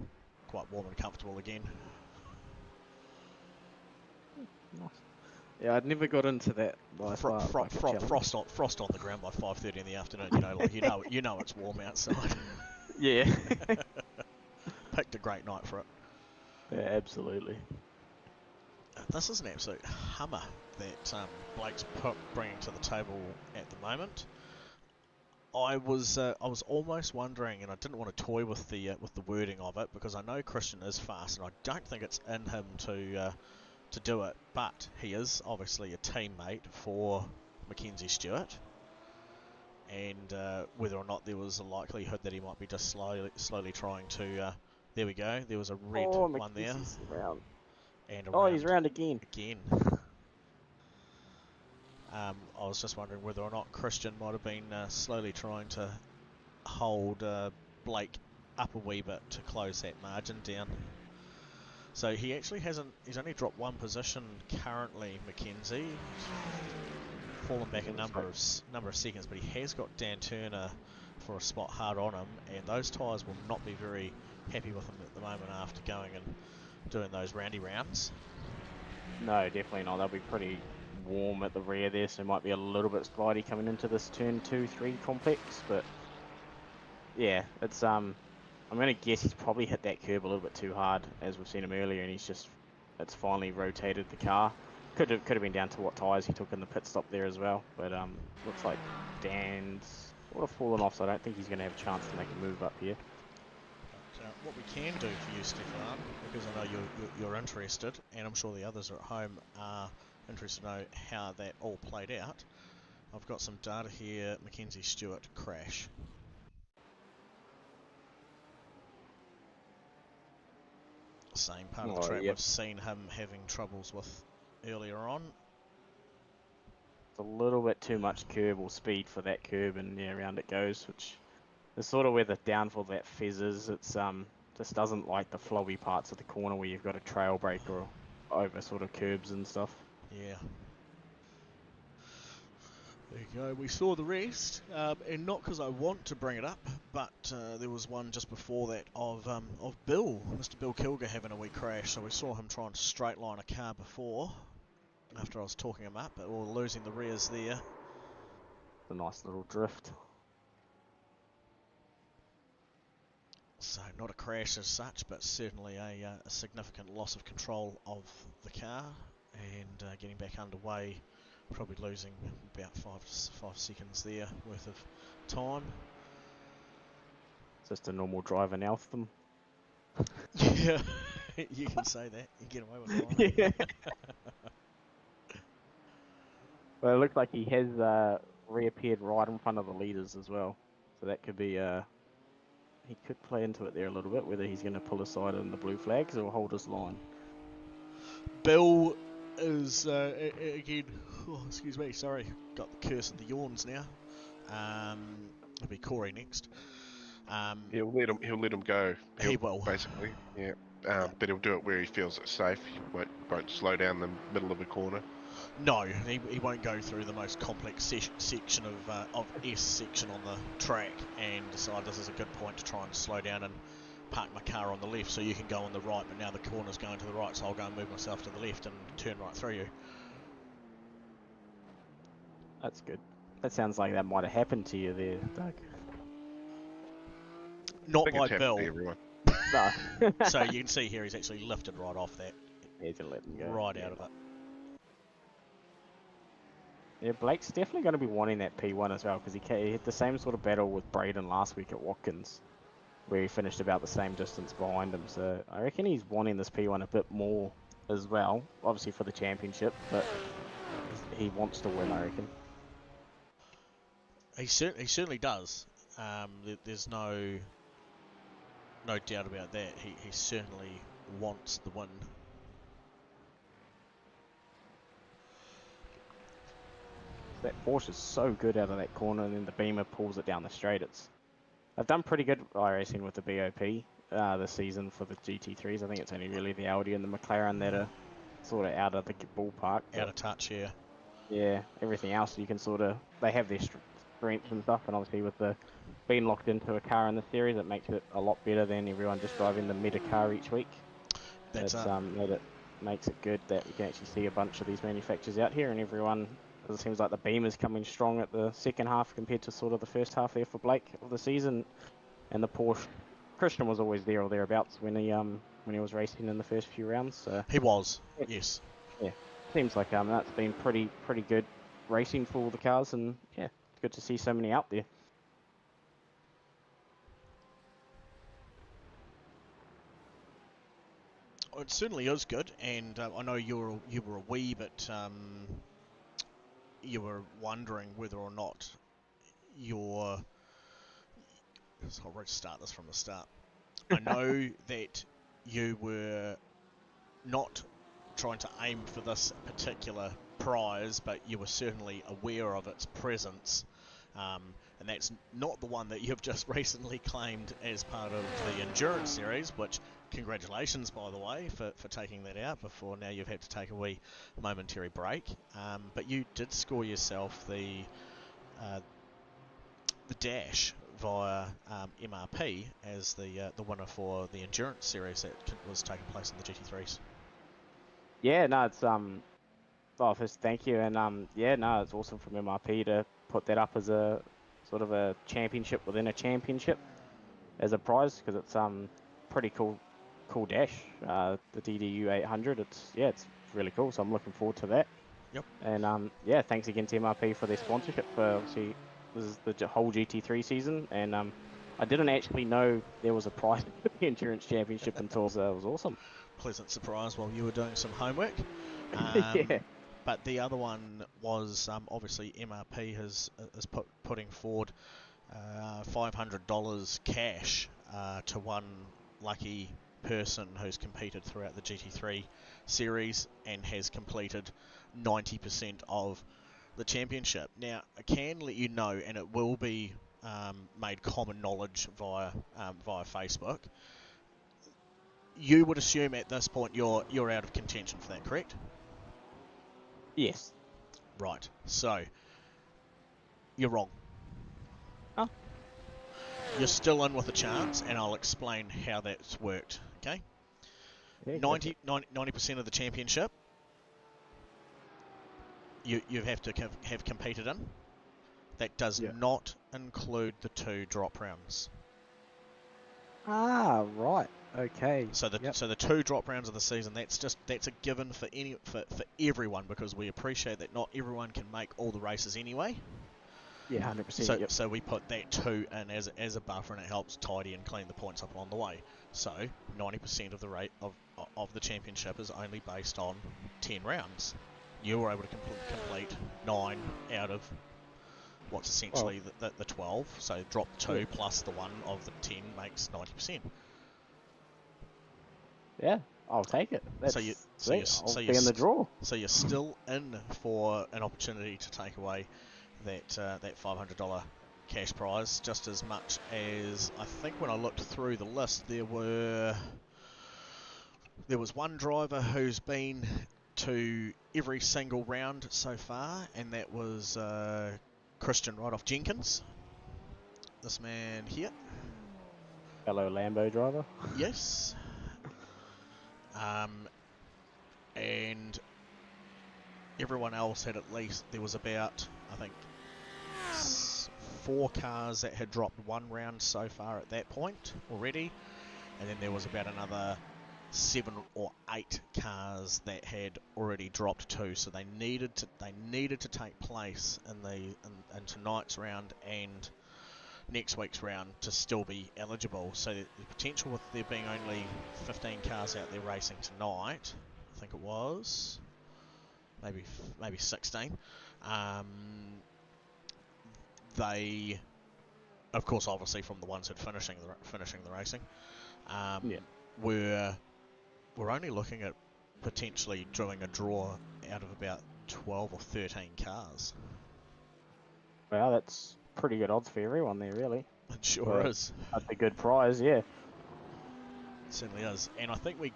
quite warm and comfortable again. Nice. Yeah, I'd never got into that. Frost on the ground by 5:30 in the afternoon. You know it's warm outside. Yeah. Picked a great night for it. Yeah, absolutely. This is an absolute hummer that Blake's bringing to the table at the moment. I was almost wondering, and I didn't want to toy with the wording of it because I know Christian is fast, and I don't think it's in him to to do it, but he is obviously a teammate for Mackenzie Stewart, and whether or not there was a likelihood that he might be just slowly trying to. There we go. There was a red one there, round. and a Oh, round he's round again. I was just wondering whether or not Christian might have been slowly trying to hold Blake up a wee bit to close that margin down. So he actually he's only dropped one position currently, Mackenzie. Fallen back a number of seconds, but he has got Dan Turner for a spot hard on him, and those tyres will not be very happy with him at the moment after going and doing those roundy rounds. No, definitely not. They'll be pretty warm at the rear there, so it might be a little bit slidey coming into this turn 2-3 complex, but yeah, it's I'm gonna guess he's probably hit that curb a little bit too hard, as we've seen him earlier, and it's finally rotated the car. Could have been down to what tyres he took in the pit stop there as well, but looks like Dan's would have fallen off, so I don't think he's gonna have a chance to make a move up here. But what we can do for you, Stefan, because I know you're interested, and I'm sure the others at home are interested to know how that all played out. I've got some data here. Mackenzie Stewart crash. Same part of the track Yep. we've seen him having troubles with earlier on. It's a little bit too much curb or speed for that curb, and yeah, around it goes, which is sort of where the downfall of that Fez is. It's just doesn't like the flowy parts of the corner where you've got a trail break or over sort of curbs and stuff. Yeah. There you go. We saw the rest, and not because I want to bring it up, but there was one just before that of Bill, Mr. Bill Kilger having a wee crash. So we saw him try and straight line a car before, after I was talking him up, or losing the rears there. A nice little drift. So not a crash as such, but certainly a significant loss of control of the car, and getting back underway. Probably losing about five seconds there worth of time. Just a normal driving Eltham. Yeah, you can say that. You get away with it. Yeah. Well, it looks like he has reappeared right in front of the leaders as well. So that could be he could play into it there a little bit, whether he's going to pull aside in the blue flags or hold his line. Bill is again. Oh, excuse me. Sorry, got the curse of the yawns now. It'll be Corey next. He'll let him go. He will basically, yeah. But he'll do it where he feels it's safe. He won't slow down the middle of a corner. No, he won't go through the most complex section of S section on the track and decide this is a good point to try and slow down and park my car on the left so you can go on the right, but now the corner's going to the right, so I'll go and move myself to the left and turn right through you. That's good. That sounds like that might have happened to you there, Doug. Not I think by it's happened Bill. to everyone. No. So you can see here he's actually lifted right off that, He's going to let them go. right Yeah. out of it. Yeah, Blake's definitely going to be wanting that P1 as well, because he had the same sort of battle with Braden last week at Watkins, where he finished about the same distance behind him. So I reckon he's wanting this P1 a bit more as well, obviously for the championship, but he wants to win, I reckon. He certainly does. There's no doubt about that. He certainly wants the win. That Porsche is so good out of that corner, and then the Beamer pulls it down the straight. I've done pretty good iRacing with the BOP this season for the GT3s. I think it's only really the Audi and the McLaren that are sort of out of the ballpark. Out of touch here. Yeah, everything else you can sort of, they have their strengths and stuff, and obviously with the being locked into a car in the series, it makes it a lot better than everyone just driving the meta car each week. That's Makes it good that we can actually see a bunch of these manufacturers out here, and everyone, it seems like the Beamer's coming strong at the second half compared to sort of the first half there for Blake of the season, and the Porsche, Christian was always there or thereabouts when he was racing in the first few rounds. So he was, yes. Yeah, seems like that's been pretty good racing for all the cars, and yeah, it's good to see so many out there. it certainly is good, and I know you were a wee bit you were wondering whether or not your. So I'll start this from the start. I know that you were not trying to aim for this particular prize, but you were certainly aware of its presence. And that's not the one that you've just recently claimed as part of the Endurance Series, which, congratulations, by the way, for taking that out before now you've had to take a wee momentary break. But you did score yourself the dash via MRP as the winner for the Endurance Series that was taking place in the GT3s. Yeah, no, it's oh, first thank you, and yeah, no, it's awesome from MRP to put that up as a sort of a championship within a championship as a prize, because it's pretty cool dash, the DDU 800. It's really cool, so I'm looking forward to that. Yep. And yeah, thanks again to MRP for their sponsorship for obviously this is the whole GT3 season, and I didn't actually know there was a prize for the Endurance Championship until it was awesome. Pleasant surprise while you were doing some homework. Yeah. But the other one was obviously MRP is putting forward $500 cash to one lucky person who's competed throughout the GT3 series and has completed 90% of the championship. Now, I can let you know, and it will be made common knowledge via Facebook. You would assume at this point you're out of contention for that, correct? Yes. Right. So you're wrong. Oh. You're still in with a chance, and I'll explain how that's worked. Okay. Yeah, 90% of the championship you have to have competed in. That does not include the 2 drop rounds. Ah, right. Okay. So the 2 drop rounds of the season, that's a given for everyone, because we appreciate that not everyone can make all the races anyway. Yeah, 100%. So we put that 2 in as a buffer, and it helps tidy and clean the points up along the way. So 90% of the rate of the championship is only based on 10 rounds. You were able to complete 9 out of what's essentially the 12. So drop 2 plus the 1 of the 10 makes 90%. Yeah, I'll take it. I'll be in the draw. So you're still in for an opportunity to take away that $500 cash prize, just as much as I think when I looked through the list, there was one driver who's been to every single round so far, and that was Christian Jenkins. This man here. Fellow Lambo driver. Yes. And everyone else had at least, there was about, I think, 4 cars that had dropped 1 round so far at that point already, and then there was about another 7 or 8 cars that had already dropped 2, so they needed to take place in tonight's round and next week's round to still be eligible. So the potential with there being only 15 cars out there racing tonight, I think it was maybe 16. They, of course, obviously from the ones that finishing the racing, we're only looking at potentially doing a draw out of about 12 or 13 cars. Well, that's pretty good odds for everyone there, really. It sure is. That's a good prize, yeah. It certainly is. And I think we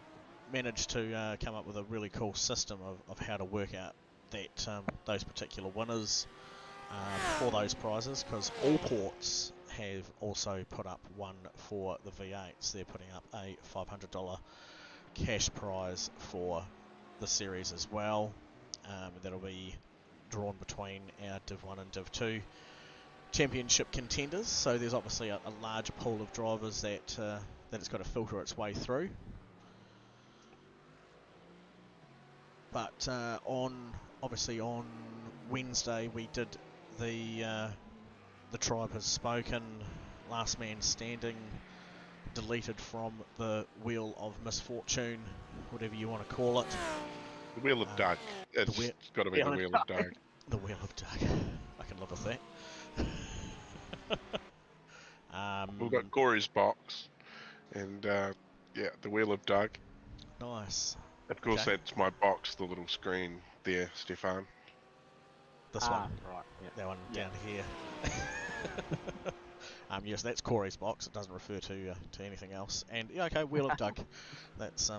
managed to come up with a really cool system of how to work out that those particular winners for those prizes, because all ports have also put up one for the V8s. They're putting up a $500 cash prize for the series as well. That'll be drawn between our Div 1 and Div 2 championship contenders. So there's obviously a large pool of drivers that it's got to filter its way through. But on Wednesday we did the tribe has spoken, last man standing, deleted from the Wheel of Misfortune whatever you want to call it. The Wheel of Doug. It's wheel- got to be the Wheel of Doug. The Wheel of Doug. I can live with that. We've got Cours box, and yeah, the Wheel of Doug. Nice. Of course, Okay. that's my box, the little screen there, Stefan. This one. Right. Yeah. That one Yeah. down here. Yes, that's Corey's box. It doesn't refer to anything else. And yeah, okay, Wheel of Doug. That's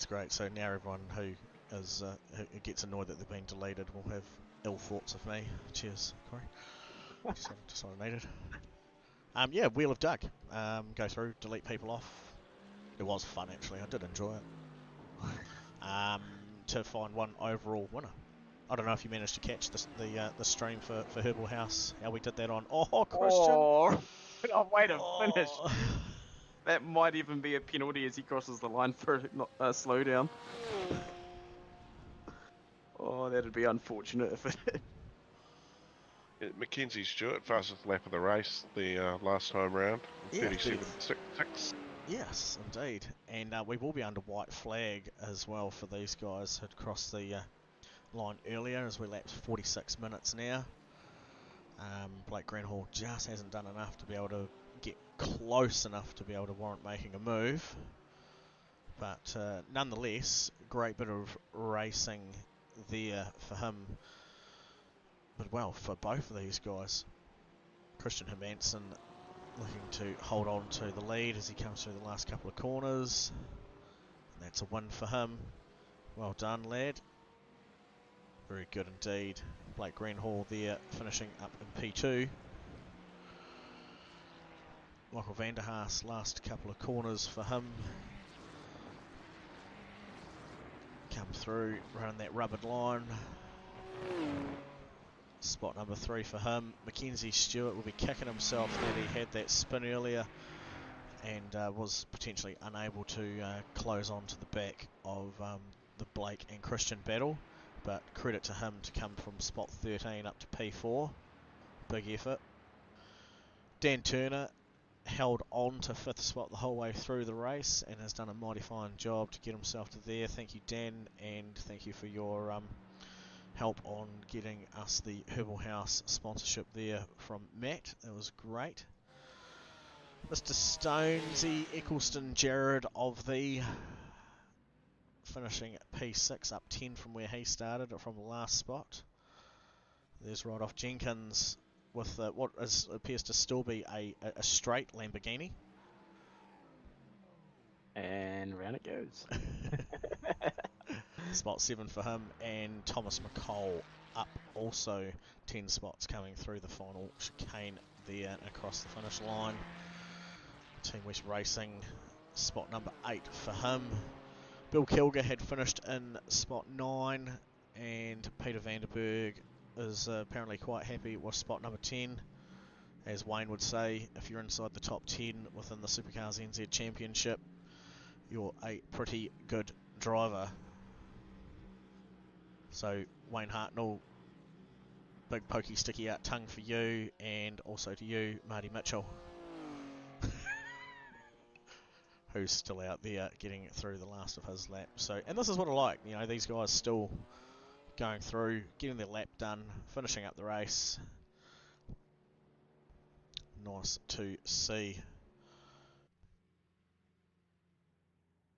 great. So now everyone who who gets annoyed that they've been deleted will have ill thoughts of me. Cheers, Corey. Decided. Yeah, Wheel of Doug. Go through, delete people off. It was fun actually. I did enjoy it. To find one overall winner. I don't know if you managed to catch the stream for Herbal House, how we did that on. Oh, Christian! Oh, way to finish. Oh. That might even be a penalty as he crosses the line for a slowdown. Oh, that'd be unfortunate if it. Mackenzie Stewart, fastest lap of the race, the last time round, Yeah. 37.66. Yes, indeed. And we will be under white flag as well for these guys who'd crossed the line earlier, as we lapsed 46 minutes now. Blake Greenhall just hasn't done enough to be able to get close enough to be able to warrant making a move. But nonetheless, great bit of racing there for him. But well, for both of these guys. Christian Hermansen looking to hold on to the lead as he comes through the last couple of corners. And that's a win for him. Well done, lad. Very good indeed. Blake Greenhall there finishing up in P2. Michael van der Haas, last couple of corners for him. Come through, running that rubbered line. Spot number 3 for him. Mackenzie Stewart will be kicking himself that he had that spin earlier and was potentially unable to close on to the back of the Blake and Christian battle. But credit to him to come from spot 13 up to P4. Big effort. Dan Turner held on to 5th spot the whole way through the race and has done a mighty fine job to get himself to there. Thank you, Dan, and thank you for your help on getting us the Herbal House sponsorship there from Matt. That was great. Mr. Stonesy Eccleston Jared of the finishing at P6, up 10 from where he started from the last spot. There's right off Jenkins with what appears to still be a straight Lamborghini. And round it goes. Spot 7 for him, and Thomas McCall up also 10 spots coming through the final chicane there and across the finish line. Team West Racing, spot number 8 for him. Bill Kilger had finished in spot 9, and Peter Vanderberg is apparently quite happy with spot number 10. As Wayne would say, if you're inside the top 10 within the SuperCars NZ Championship, you're a pretty good driver. So Wayne Hartnell, big pokey sticky out tongue for you, and also to you, Marty Mitchell, who's still out there getting through the last of his lap. So, and this is what I like, you know, these guys still going through, getting their lap done, finishing up the race. Nice to see.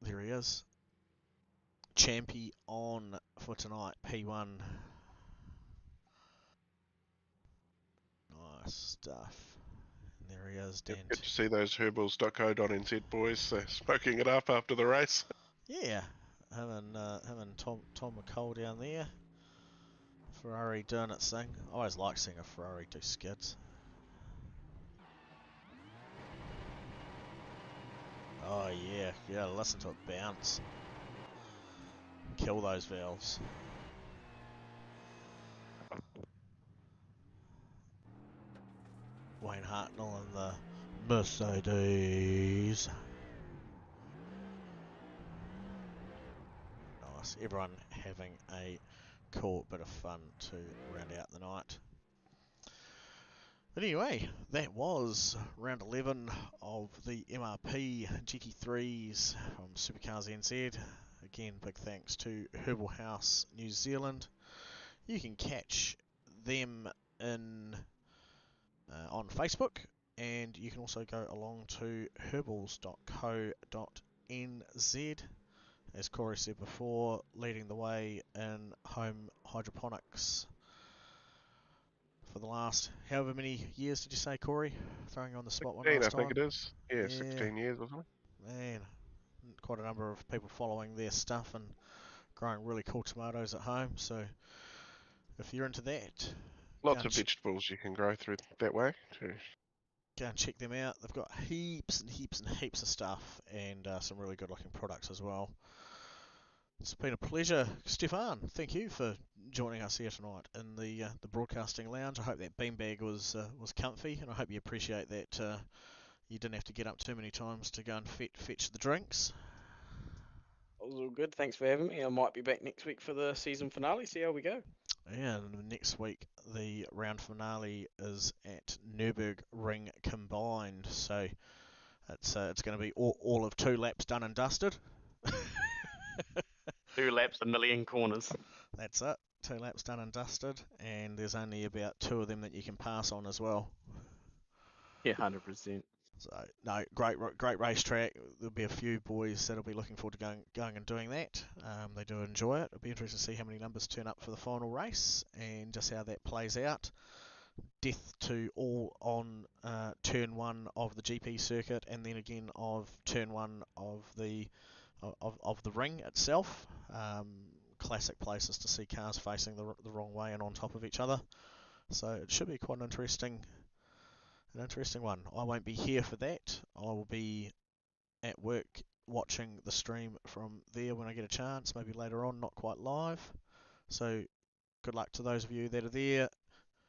There he is. Champy on for tonight, P1. Nice stuff. And there he is, Dan. Good to see those herbals.co.nz boys smoking it up after the race. Yeah, him and Tom McCall down there. Ferrari doing its thing. I always like seeing a Ferrari do skids. Oh yeah, yeah, listen to it bounce. Kill those valves. Wayne Hartnell and the Mercedes. Nice. Everyone having a cool bit of fun to round out the night. But anyway, that was round 11 of the MRP GT3s from SuperCars NZ. Again, big thanks to Herbal House New Zealand. You can catch them in on Facebook, and you can also go along to herbals.co.nz. As Corey said before, leading the way in home hydroponics for the last however many years did you say, Corey? Throwing you on the spot one 16, last I think time. it is. Yeah, Yeah, 16 years or something. man, quite a number of people following their stuff and growing really cool tomatoes at home. So if you're into that, Lots of vegetables you can grow through that way too. go and check them out. They've got heaps and heaps and heaps of stuff, and some really good looking products as well. It's been a pleasure, Stefan. Thank you for joining us here tonight in the broadcasting lounge. I hope that beanbag was comfy, and I hope you appreciate that you didn't have to get up too many times to go and fetch the drinks. That was all good. Thanks for having me. I might be back next week for the season finale. See how we go. And next week the round finale is at Nürburgring combined, so it's going to be all of 2 laps done and dusted. 2 laps, a million corners. That's it. 2 laps done and dusted, and there's only about 2 of them that you can pass on as well. Yeah, 100%. So no, great racetrack. There'll be a few boys that'll be looking forward to going and doing that. They do enjoy it. It'll be interesting to see how many numbers turn up for the final race and just how that plays out. Death to all on turn 1 of the GP circuit, and then again of turn 1 of the ring itself. Classic places to see cars facing the wrong way and on top of each other. So it should be quite an interesting one. I won't be here for that. I will be at work watching the stream from there when I get a chance, maybe later on, not quite live. So good luck to those of you that are there.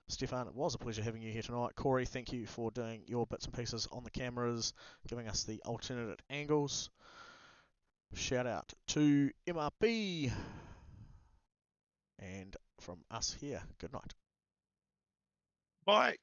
Stefan, it was a pleasure having you here tonight. Corey, thank you for doing your bits and pieces on the cameras, giving us the alternate angles. Shout out to MRP. And from us here, good night. Bye.